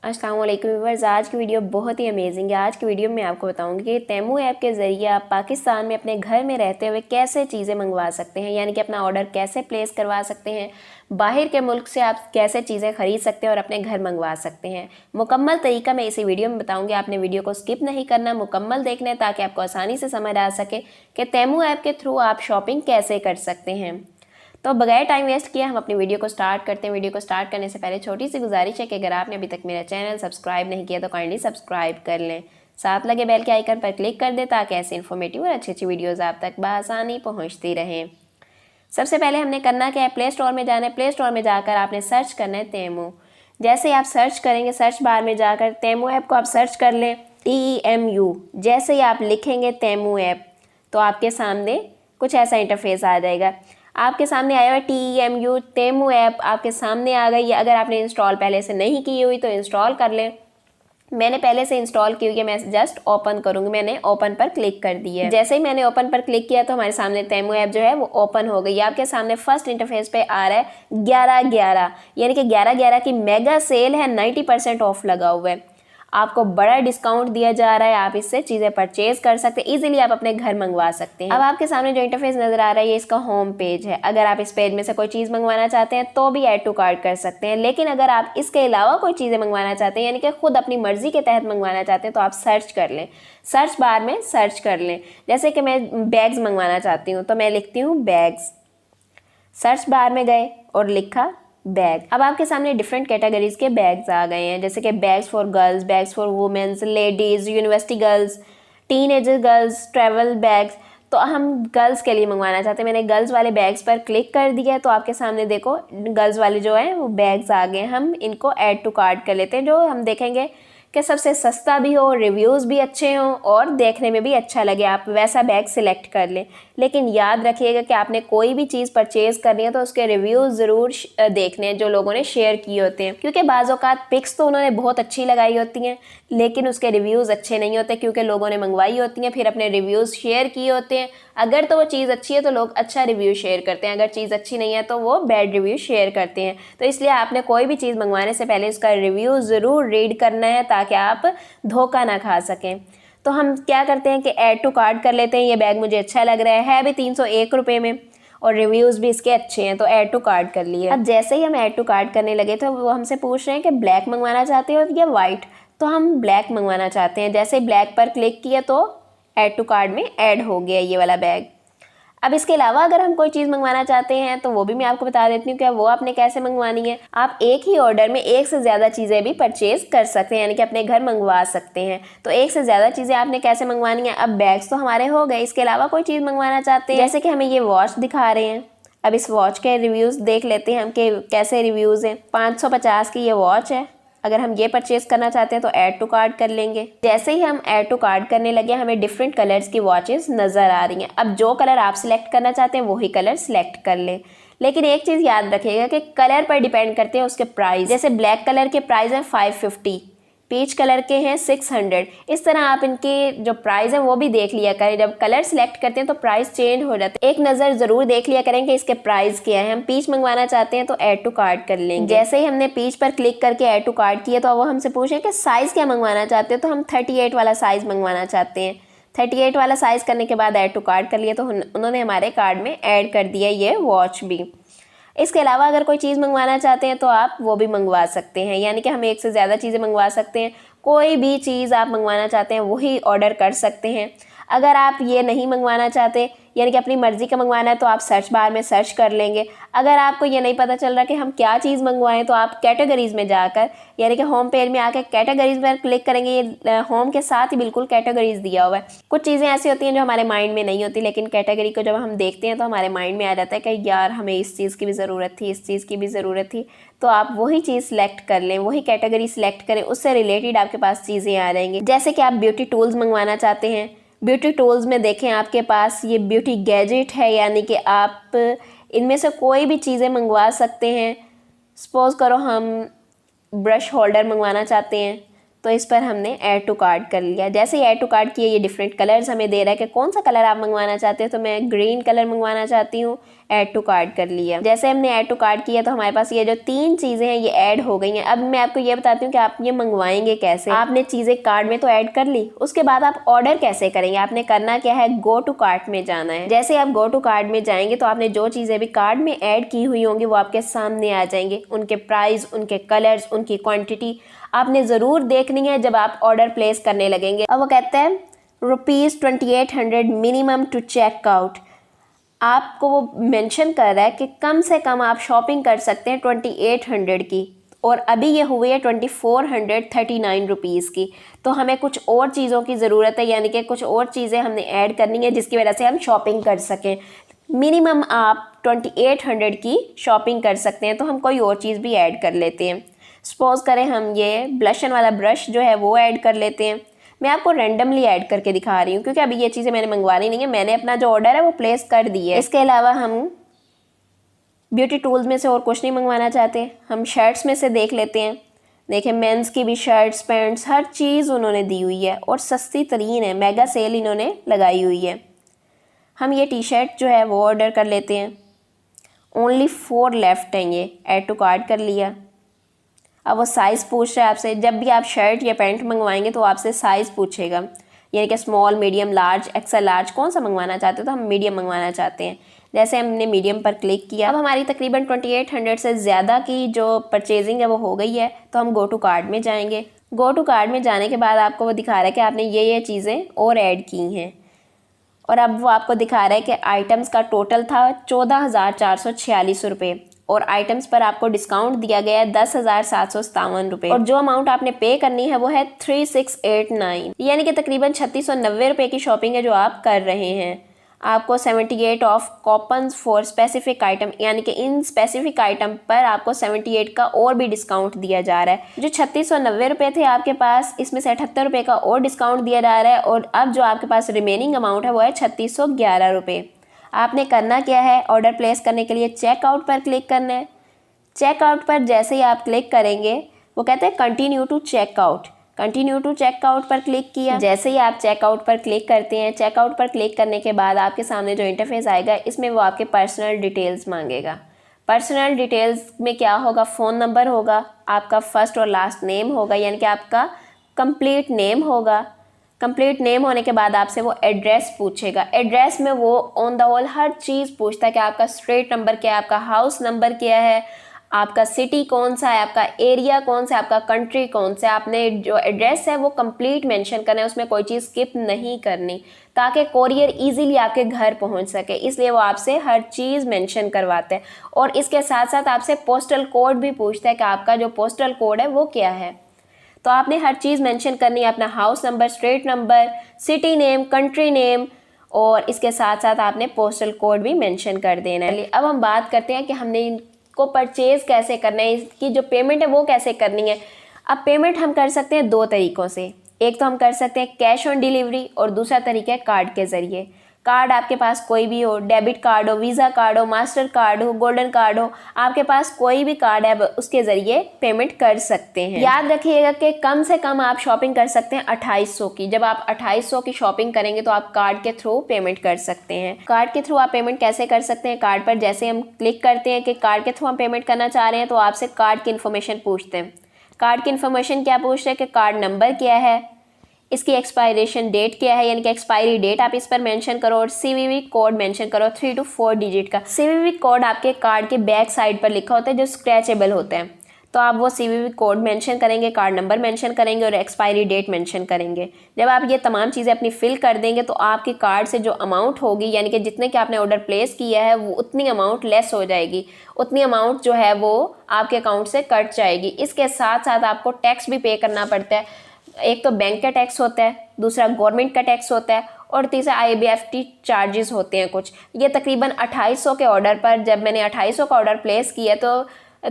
अस्सलाम वालेकुम व्यूअर्स। आज की वीडियो बहुत ही अमेजिंग है। आज की वीडियो में आपको बताऊंगी कि तेमू ऐप के ज़रिए आप पाकिस्तान में अपने घर में रहते हुए कैसे चीज़ें मंगवा सकते हैं, यानी कि अपना ऑर्डर कैसे प्लेस करवा सकते हैं, बाहर के मुल्क से आप कैसे चीज़ें ख़रीद सकते हैं और अपने घर मंगवा सकते हैं। मुकम्मल तरीका मैं इसी वीडियो में बताऊँगी। आपने वीडियो को स्किप नहीं करना, मुकम्मल देखना है ताकि आपको आसानी से समझ आ सके कि तेमू ऐप के थ्रू आप शॉपिंग कैसे कर सकते हैं। तो बगैर टाइम वेस्ट किए हम अपनी वीडियो को स्टार्ट करते हैं। वीडियो को स्टार्ट करने से पहले छोटी सी गुजारिश है कि अगर आपने अभी तक मेरा चैनल सब्सक्राइब नहीं किया तो काइंडली सब्सक्राइब कर लें, साथ लगे बेल के आइकन पर क्लिक कर दें ताकि ऐसी इन्फॉर्मेटिव और अच्छी अच्छी वीडियोज़ आप तक बआसानी पहुँचती रहें। सबसे पहले हमने करना क्या है, प्ले स्टोर में जाना है। प्ले स्टोर में जाकर आपने सर्च करना है तेमू। जैसे आप सर्च करेंगे, सर्च बार में जाकर तेमू ऐप को आप सर्च कर लें, TEMU। जैसे ही आप लिखेंगे तेमू ऐप तो आपके सामने कुछ ऐसा इंटरफेस आ जाएगा। आपके सामने आया हुआ TEMU तेमू ऐप आपके सामने आ गई है। अगर आपने इंस्टॉल पहले से नहीं की हुई तो इंस्टॉल कर लें। मैंने पहले से इंस्टॉल की हुई है, मैं जस्ट ओपन करूंगी। मैंने ओपन पर क्लिक कर दिया है। जैसे ही मैंने ओपन पर क्लिक किया तो हमारे सामने तेमू ऐप जो है वो ओपन हो गई। आपके सामने फर्स्ट इंटरफेस पे आ रहा है 11/11, यानी कि 11/11 की मेगा सेल है, 90% ऑफ लगा हुआ है। आपको बड़ा डिस्काउंट दिया जा रहा है, आप इससे चीज़ें परचेज कर सकते हैं, इजीली आप अपने घर मंगवा सकते हैं। अब आपके सामने जो इंटरफेस नज़र आ रहा है ये इसका होम पेज है। अगर आप इस पेज में से कोई चीज़ मंगवाना चाहते हैं तो भी ऐड टू कार्ट कर सकते हैं, लेकिन अगर आप इसके अलावा कोई चीज़ें मंगवाना चाहते हैं, यानी कि खुद अपनी मर्जी के तहत मंगवाना चाहते हैं, तो आप सर्च कर लें, सर्च बार में सर्च कर लें। जैसे कि मैं बैग्स मंगवाना चाहती हूँ तो मैं लिखती हूँ बैग्स, सर्च बार में गए और लिखा बैग। अब आपके सामने डिफरेंट कैटेगरीज के बैग्स आ गए हैं, जैसे कि bags for girls, bags for womens, ladies, university girls, teenager girls, travel bags. तो हम गर्ल्स के लिए मंगवाना चाहते हैं। मैंने गर्ल्स वाले बैग्स पर क्लिक कर दिया तो आपके सामने देखो गर्ल्स वाले जो हैं वो बैग्स आ गए। हम इनको ऐड टू कार्ट कर लेते हैं, जो हम देखेंगे कि सबसे सस्ता भी हो, रिव्यूज़ भी अच्छे हों और देखने में भी अच्छा लगे, आप वैसा बैग सिलेक्ट कर लें। लेकिन याद रखिएगा कि आपने कोई भी चीज़ परचेज़ करनी है तो उसके रिव्यूज़ ज़रूर देखने हैं जो लोगों ने शेयर किए होते हैं, क्योंकि बाज़ औक़ात पिक्स तो उन्होंने बहुत अच्छी लगाई होती हैं लेकिन उसके रिव्यूज़ अच्छे नहीं होते, क्योंकि लोगों ने मंगवाई होती हैं फिर अपने रिव्यूज़ शेयर किए होते हैं। अगर तो वो चीज़ अच्छी है तो लोग अच्छा रिव्यू शेयर करते हैं, अगर चीज़ अच्छी नहीं है तो वो बैड रिव्यू शेयर करते हैं। तो इसलिए आपने कोई भी चीज़ मंगवाने से पहले उसका रिव्यू ज़रूर रीड करना है ताकि आप धोखा ना खा सकें। तो हम क्या करते हैं कि ऐड टू कार्ट कर लेते हैं। ये बैग मुझे अच्छा लग रहा है भी 301 रुपये में और रिव्यूज़ भी इसके अच्छे हैं, तो ऐड टू कार्ट कर लिए। अब जैसे ही हम ऐड टू कार्ट करने लगे तो वो हमसे पूछ रहे हैं कि ब्लैक मंगवाना चाहते हो या वाइट, तो हम ब्लैक मंगवाना चाहते हैं। जैसे ही ब्लैक पर क्लिक किया तो ऐड टू कार्ट में ऐड हो गया ये वाला बैग। अब इसके अलावा अगर हम कोई चीज़ मंगवाना चाहते हैं तो वो भी मैं आपको बता देती हूँ कि वो आपने कैसे मंगवानी है। आप एक ही ऑर्डर में एक से ज़्यादा चीज़ें भी परचेज कर सकते हैं, यानी कि अपने घर मंगवा सकते हैं। तो एक से ज़्यादा चीज़ें आपने कैसे मंगवानी है। अब बैग्स तो हमारे हो गए, इसके अलावा कोई चीज़ मंगवाना चाहते हैं, जैसे कि हमें ये वॉच दिखा रहे हैं। अब इस वॉच के रिव्यूज़ देख लेते हैं हम कि कैसे रिव्यूज़ हैं। 550 की ये वॉच है। अगर हम ये परचेज करना चाहते हैं तो ऐड टू कार्ट कर लेंगे। जैसे ही हम ऐड टू कार्ट करने लगे हमें डिफरेंट कलर्स की वॉचेस नज़र आ रही हैं। अब जो कलर आप सिलेक्ट करना चाहते हैं वही कलर सिलेक्ट कर लें, लेकिन एक चीज़ याद रखिएगा कि कलर पर डिपेंड करते हैं उसके प्राइस। जैसे ब्लैक कलर के प्राइस हैं 550, पीच कलर के हैं 600। इस तरह आप इनके जो प्राइस हैं वो भी देख लिया करें। जब कलर सिलेक्ट करते हैं तो प्राइस चेंज हो जाते हैं, एक नज़र ज़रूर देख लिया करें कि इसके प्राइस क्या है। हम पीच मंगवाना चाहते हैं तो ऐड टू कार्ट कर लेंगे। जैसे ही हमने पीच पर क्लिक करके ऐड टू कार्ट किया तो वो हमसे पूछे कि साइज़ क्या मंगवाना चाहते हो, तो हम 38 वाला साइज़ मंगवाना चाहते हैं। 38 वाला साइज़ करने के बाद ऐड टू कार्ट कर लिया तो उन्होंने हमारे कार्ड में ऐड कर दिया ये वॉच भी। इसके अलावा अगर कोई चीज़ मंगवाना चाहते हैं तो आप वो भी मंगवा सकते हैं, यानी कि हम एक से ज़्यादा चीज़ें मंगवा सकते हैं। कोई भी चीज़ आप मंगवाना चाहते हैं वही ऑर्डर कर सकते हैं। अगर आप ये नहीं मंगवाना चाहते, यानी कि अपनी मर्ज़ी का मंगवाना है, तो आप सर्च बार में सर्च कर लेंगे। अगर आपको ये नहीं पता चल रहा कि हम क्या चीज़ मंगवाएं तो आप कैटेगरीज़ में जाकर, यानी कि होम पेज में आकर कैटेगरीज़ पर क्लिक करेंगे। ये होम के साथ ही बिल्कुल कैटेगरीज़ दिया हुआ है। कुछ चीज़ें ऐसी होती हैं जो हमारे माइंड में नहीं होती, लेकिन कैटेगरी को जब हम देखते हैं तो हमारे माइंड में आ जाता है कि यार हमें इस चीज़ की भी ज़रूरत थी, इस चीज़ की भी ज़रूरत थी। तो आप वही चीज़ सेलेक्ट कर लें, वही कैटेगरी सेलेक्ट करें, उससे रिलेटेड आपके पास चीज़ें आ रहेंगी। जैसे कि आप ब्यूटी टूल्स मंगवाना चाहते हैं, ब्यूटी टूल्स में देखें आपके पास ये ब्यूटी गैजेट है, यानी कि आप इनमें से कोई भी चीज़ें मंगवा सकते हैं। सपोज़ करो हम ब्रश होल्डर मंगवाना चाहते हैं तो इस पर हमने ऐड टू कार्ट कर लिया। जैसे ही ऐड टू कार्ट किए ये डिफरेंट कलर्स हमें दे रहा है कि कौन सा कलर आप मंगवाना चाहते हैं। तो मैं ग्रीन कलर मंगवाना चाहती हूँ, ऐड टू कार्ट कर लिया। जैसे हमने ऐड टू कार्ट किया तो हमारे पास ये जो 3 चीज़ें हैं ये ऐड हो गई हैं। अब मैं आपको ये बताती हूँ कि आप ये मंगवाएंगे कैसे। आपने चीज़ें कार्ट में तो ऐड कर ली, उसके बाद आप ऑर्डर कैसे करेंगे। आपने करना क्या है, गो टू कार्ट में जाना है। जैसे आप गो टू कार्ट में जाएंगे तो आपने जो चीज़ें भी कार्ट में ऐड की हुई होंगी वो आपके सामने आ जाएंगे। उनके प्राइस, उनके कलर्स, उनकी क्वान्टिटी आपने ज़रूर देखनी है जब आप ऑर्डर प्लेस करने लगेंगे। अब वो कहते हैं ₹2800 मिनिमम टू चेक आउट। आपको वो मेंशन कर रहा है कि कम से कम आप शॉपिंग कर सकते हैं 2800 की, और अभी ये हुई है 2439 रुपीज़ की। तो हमें कुछ और चीज़ों की ज़रूरत है, यानी कि कुछ और चीज़ें हमने ऐड करनी है जिसकी वजह से हम शॉपिंग कर सकें। मिनिमम आप 2800 की शॉपिंग कर सकते हैं। तो हम कोई और चीज़ भी ऐड कर लेते हैं। सपोज़ करें हम ये ब्लशन वाला ब्रश जो है वो ऐड कर लेते हैं। मैं आपको रैंडमली ऐड करके दिखा रही हूँ क्योंकि अभी ये चीज़ें मैंने मंगवानी नहीं है, मैंने अपना जो ऑर्डर है वो प्लेस कर दिया है। इसके अलावा हम ब्यूटी टूल्स में से और कुछ नहीं मंगवाना चाहते, हम शर्ट्स में से देख लेते हैं। देखें, मेंस की भी शर्ट्स, पैंट्स, हर चीज़ उन्होंने दी हुई है और सस्ती तरीन है, मेगा सेल इन्होंने लगाई हुई है। हम ये टी शर्ट जो है वो ऑर्डर कर लेते हैं। ओनली 4 लेफ्ट हैं, ये ऐड टू कार्ट कर लिया। अब वो साइज़ पूछ रहा है आपसे। जब भी आप शर्ट या पैंट मंगवाएंगे तो आपसे साइज़ पूछेगा, यानी कि small, medium, large, XL large कौन सा मंगवाना चाहते हो। तो हम मीडियम मंगवाना चाहते हैं। जैसे हमने मीडियम पर क्लिक किया, अब हमारी तकरीबन 2800 से ज़्यादा की जो परचेजिंग है वो हो गई है। तो हम गो टू कार्ट में जाएंगे। गो टू कार्ट में जाने के बाद आपको वो दिखा रहा है कि आपने ये चीज़ें और ऐड की हैं, और अब वो आपको दिखा रहा है कि आइटम्स का टोटल था 14,446 रुपये, और आइटम्स पर आपको डिस्काउंट दिया गया है 10,757 रुपये, और जो अमाउंट आपने पे करनी है वो है 3689, यानी कि तकरीबन 3690 रुपये की शॉपिंग है जो आप कर रहे हैं। आपको 78 ऑफ कॉपन्स फॉर स्पेसिफिक आइटम, यानी कि इन स्पेसिफिक आइटम पर आपको 78 का और भी डिस्काउंट दिया जा रहा है। जो 3690 रुपये थे आपके पास, इसमें से 78 रुपये का और डिस्काउंट दिया जा रहा है, और अब जो आपके पास रिमेनिंग अमाउंट है वो है 3611 रुपये। आपने करना क्या है, ऑर्डर प्लेस करने के लिए चेकआउट पर क्लिक करना है। चेकआउट पर जैसे ही आप क्लिक करेंगे वो कहते हैं continue to checkout. Continue to checkout पर क्लिक किया। जैसे ही आप चेकआउट पर क्लिक करते हैं, चेकआउट पर क्लिक करने के बाद आपके सामने जो इंटरफेस आएगा इसमें वो आपके पर्सनल डिटेल्स मांगेगा। पर्सनल डिटेल्स में क्या होगा, फ़ोन नंबर होगा, आपका फर्स्ट और लास्ट नेम होगा, यानी कि आपका कंप्लीट नेम होगा। कंप्लीट नेम होने के बाद आपसे वो एड्रेस पूछेगा। एड्रेस में वो ऑन द होल हर चीज़ पूछता है कि आपका स्ट्रीट नंबर क्या है, आपका हाउस नंबर क्या है, आपका सिटी कौन सा है, आपका एरिया कौन सा है, आपका कंट्री कौन सा है। आपने जो एड्रेस है वो कंप्लीट मेंशन करना है, उसमें कोई चीज़ स्किप नहीं करनी, ताकि कोरियर इजीली आपके घर पहुंच सके। इसलिए वो आपसे हर चीज़ मेंशन करवाते हैं, और इसके साथ साथ आपसे पोस्टल कोड भी पूछता है कि आपका जो पोस्टल कोड है वो क्या है। तो आपने हर चीज़ मेंशन करनी है, अपना house number, street number, city name, country name, और इसके साथ साथ आपने पोस्टल कोड भी मेंशन कर देना है। अब हम बात करते हैं कि हमने इनको परचेज़ कैसे करना है, इसकी जो पेमेंट है वो कैसे करनी है। अब पेमेंट हम कर सकते हैं 2 तरीक़ों से। एक तो हम कर सकते हैं कैश ऑन डिलीवरी, और दूसरा तरीका है कार्ड के ज़रिए। कार्ड आपके पास कोई भी हो, डेबिट कार्ड हो, वीज़ा कार्ड हो, मास्टर कार्ड हो, गोल्डन कार्ड हो, आपके पास कोई भी कार्ड है उसके ज़रिए पेमेंट कर सकते हैं। याद रखिएगा कि कम से कम आप शॉपिंग कर सकते हैं 2800 की। जब आप 2800 की शॉपिंग करेंगे तो आप कार्ड के थ्रू पेमेंट कर सकते हैं। कार्ड के थ्रू आप पेमेंट कैसे कर सकते हैं, कार्ड पर जैसे हम क्लिक करते हैं कि कार्ड के थ्रू हम पेमेंट करना चाह रहे हैं तो आपसे कार्ड की इन्फॉर्मेशन पूछते हैं। कार्ड की इन्फॉर्मेशन क्या पूछ रहे हैं कि कार्ड नंबर क्या है, इसकी एक्सपायरेशन डेट क्या है, यानी कि एक्सपायरी डेट आप इस पर मेंशन करो, और सीवीवी कोड मेंशन करो 3 to 4 डिजिट का। सीवीवी कोड आपके कार्ड के बैक साइड पर लिखा होता है जो स्क्रैचेबल होता है, तो आप वो सीवीवी कोड मेंशन करेंगे, कार्ड नंबर मेंशन करेंगे और एक्सपायरी डेट मेंशन करेंगे। जब आप ये तमाम चीज़ें अपनी फिल कर देंगे तो आपके कार्ड से जो अमाउंट होगी, यानी कि जितने के आपने ऑर्डर प्लेस किया है वो उतनी अमाउंट लेस हो जाएगी, उतनी अमाउंट जो है वो आपके अकाउंट से कट जाएगी। इसके साथ साथ आपको टैक्स भी पे करना पड़ता है। एक तो बैंक का टैक्स होता है, दूसरा गवर्नमेंट का टैक्स होता है, और तीसरा IBFT चार्जेस होते हैं कुछ। ये तकरीबन 2800 के ऑर्डर पर, जब मैंने 2800 का ऑर्डर प्लेस किया तो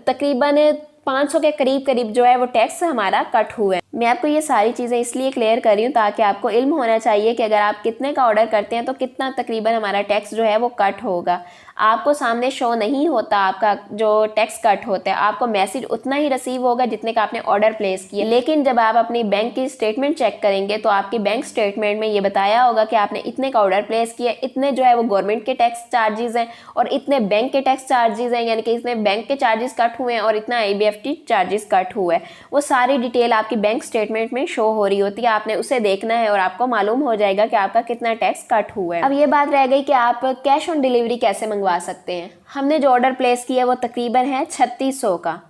तकरीबन 500 के करीब जो है वो टैक्स हमारा कट हुआ है। मैं आपको ये सारी चीज़ें इसलिए क्लियर कर रही हूँ ताकि आपको इल्म होना चाहिए कि अगर आप कितने का ऑर्डर करते हैं तो कितना तकरीबन हमारा टैक्स जो है वो कट होगा। आपको सामने शो नहीं होता आपका जो टैक्स कट होता है, आपको मैसेज उतना ही रिसीव होगा जितने का आपने ऑर्डर प्लेस किया। लेकिन जब आप अपनी बैंक की स्टेटमेंट चेक करेंगे तो आपकी बैंक स्टेटमेंट में ये बताया होगा कि आपने इतने का ऑर्डर प्लेस किया, इतने जो है वो गवर्नमेंट के टैक्स चार्जेस हैं और इतने बैंक के टैक्स चार्जेस हैं, यानी कि इतने बैंक के चार्जेस कट हुए हैं और इतना IBFT चार्जेस कट हुआ है। वो सारी डिटेल आपकी बैंक स्टेटमेंट में शो हो रही होती है, आपने उसे देखना है और आपको मालूम हो जाएगा कि आपका कितना टैक्स कट हुआ है। अब ये बात रह गई कि आप कैश ऑन डिलीवरी कैसे मंगवा सकते हैं। हमने जो ऑर्डर प्लेस किया वो तकरीबन है 3600 का,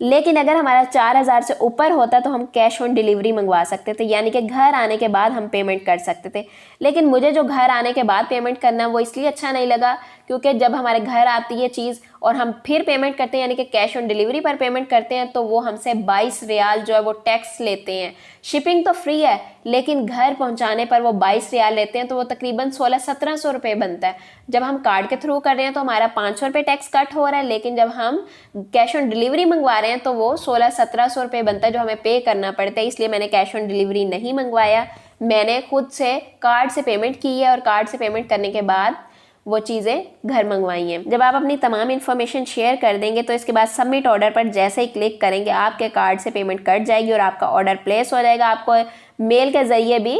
लेकिन अगर हमारा 4000 से ऊपर होता तो हम कैश ऑन डिलीवरी मंगवा सकते थे, यानी कि घर आने के बाद हम पेमेंट कर सकते थे। लेकिन मुझे जो घर आने के बाद पेमेंट करना वो इसलिए अच्छा नहीं लगा क्योंकि जब हमारे घर आती है चीज़ और हम फिर पेमेंट करते हैं यानी कि कैश ऑन डिलीवरी पर पेमेंट करते हैं तो वो हमसे 22 रियाल जो है वो टैक्स लेते हैं। शिपिंग तो फ्री है लेकिन घर पहुंचाने पर वो 22 रियाल लेते हैं, तो वो तकरीबन 1600-1700 रुपये बनता है। जब हम कार्ड के थ्रू कर रहे हैं तो हमारा 500 रुपये टैक्स कट हो रहा है, लेकिन जब हम कैश ऑन डिलीवरी मंगवा रहे हैं तो वो 1600-1700 रुपये बनता है जो हमें पे करना पड़ता है। इसलिए मैंने कैश ऑन डिलीवरी नहीं मंगवाया, मैंने खुद से कार्ड से पेमेंट की है और कार्ड से पेमेंट करने के बाद वो चीज़ें घर मंगवाई हैं। जब आप अपनी तमाम इन्फॉर्मेशन शेयर कर देंगे तो इसके बाद सबमिट ऑर्डर पर जैसे ही क्लिक करेंगे आपके कार्ड से पेमेंट कट जाएगी और आपका ऑर्डर प्लेस हो जाएगा। आपको मेल के ज़रिए भी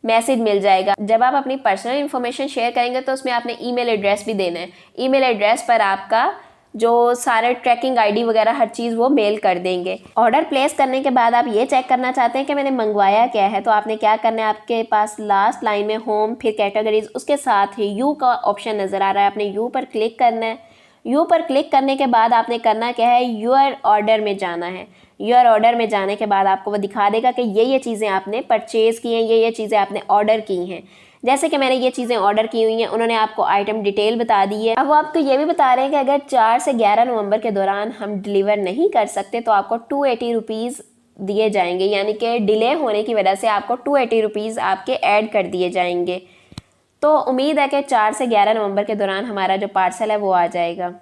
मैसेज मिल जाएगा। जब आप अपनी पर्सनल इन्फॉर्मेशन शेयर करेंगे तो उसमें आपने ईमेल एड्रेस भी देना है। ईमेल एड्रेस पर आपका जो सारे ट्रैकिंग ID वगैरह हर चीज़ वो मेल कर देंगे। ऑर्डर प्लेस करने के बाद आप ये चेक करना चाहते हैं कि मैंने मंगवाया क्या है, तो आपने क्या करना है, आपके पास लास्ट लाइन में होम फिर कैटेगरीज उसके साथ ही यू का ऑप्शन नज़र आ रहा है, आपने यू पर क्लिक करना है। यू पर क्लिक करने के बाद आपने करना क्या है, यूर ऑर्डर में जाना है। यूर ऑर्डर में जाने के बाद आपको वो दिखा देगा कि ये चीज़ें आपने परचेज़ की हैं, ये चीज़ें आपने ऑर्डर की हैं। जैसे कि मैंने ये चीज़ें ऑर्डर की हुई हैं, उन्होंने आपको आइटम डिटेल बता दी है। अब वो आपको ये भी बता रहे हैं कि अगर 4 से 11 नवंबर के दौरान हम डिलीवर नहीं कर सकते तो आपको 280 रुपीज़ दिए जाएंगे, यानी कि डिले होने की वजह से आपको 280 रुपीज़ आपके ऐड कर दिए जाएंगे। तो उम्मीद है कि 4 से 11 नवंबर के दौरान हमारा जो पार्सल है वो आ जाएगा।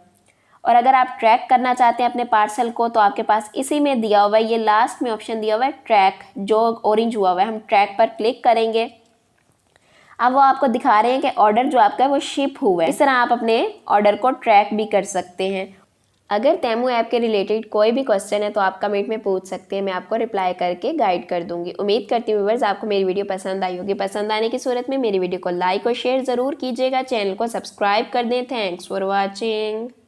और अगर आप ट्रैक करना चाहते हैं अपने पार्सल को तो आपके पास इसी में दिया हुआ है, ये लास्ट में ऑप्शन दिया हुआ है ट्रैक, जो ऑरेंज हुआ हुआ है, हम ट्रैक पर क्लिक करेंगे। अब वो आपको दिखा रहे हैं कि ऑर्डर जो आपका है वो शिप हुआ है। इस तरह आप अपने ऑर्डर को ट्रैक भी कर सकते हैं। अगर तेमू ऐप के रिलेटेड कोई भी क्वेश्चन है तो आप कमेंट में पूछ सकते हैं, मैं आपको रिप्लाई करके गाइड कर दूंगी। उम्मीद करती हूँ व्यूअर्स आपको मेरी वीडियो पसंद आई होगी। पसंद आने की सूरत में मेरी वीडियो को लाइक और शेयर ज़रूर कीजिएगा, चैनल को सब्सक्राइब कर दें। Thanks for watching.